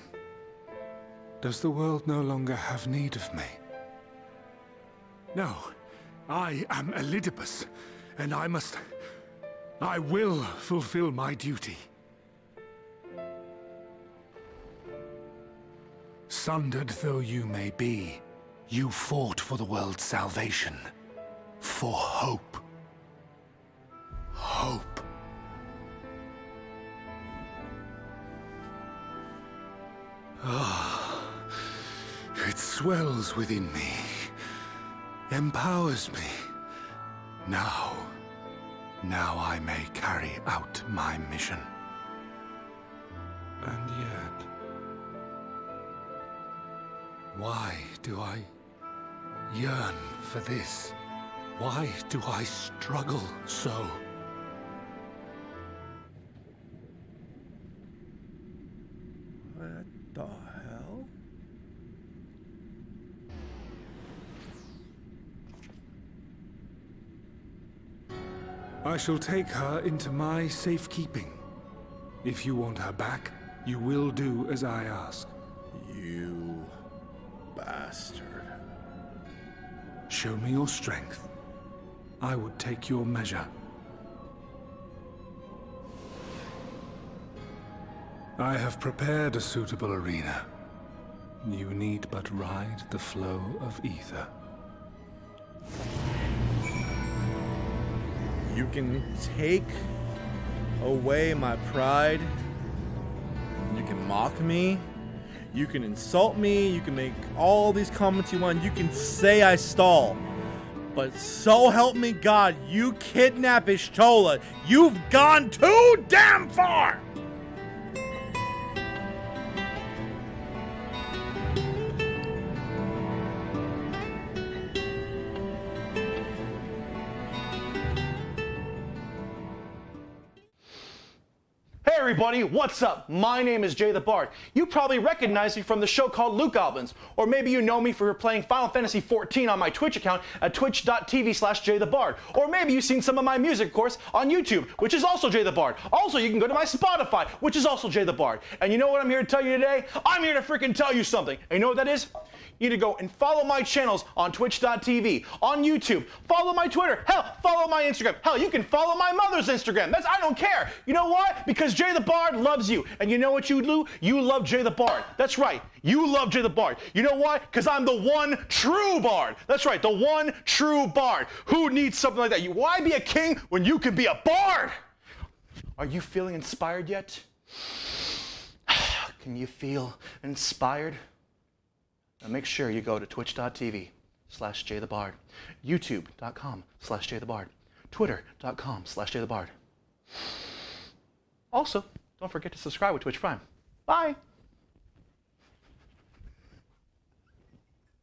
Does the world no longer have need of me? No. I am Elidibus, and I will fulfill my duty. Sundered though you may be, you fought for the world's salvation. For hope. Hope. Ah, it swells within me, empowers me. Now I may carry out my mission. And yet, why do I yearn for this? Why do I struggle so? I shall take her into my safekeeping. If you want her back, you will do as I ask.
You bastard.
Show me your strength. I would take your measure. I have prepared a suitable arena. You need but ride the flow of ether.
You can take away my pride. You can mock me. You can insult me. You can make all these comments you want. You can say I stall. But so help me God, you kidnap Ishtola. You've gone too damn far!
Hey everybody, what's up? My name is Jaythebard. You probably recognize me from the show called Luke Goblins, or maybe you know me for playing Final Fantasy XIV on my Twitch account at twitch.tv/Jaythebard, or maybe you've seen some of my music, of course, on YouTube, which is also Jaythebard. Also, you can go to my Spotify, which is also Jaythebard. And you know what I'm here to tell you today? I'm here to freaking tell you something. And you know what that is? You need to go and follow my channels on twitch.tv, on YouTube, follow my Twitter, hell, follow my Instagram. Hell, you can follow my mother's Instagram. I don't care. You know what? Because Jaythebard loves you. And you know what you do? You love Jaythebard. That's right. You love Jaythebard. You know why? Because I'm the one true bard. That's right, the one true bard. Who needs something like that? Why be a king when you can be a bard? Are you feeling inspired yet? Can you feel inspired? Now make sure you go to twitch.tv/Jaythebard, youtube.com/Jaythebard, twitter.com/Jaythebard. Also, don't forget to subscribe with Twitch Prime. Bye!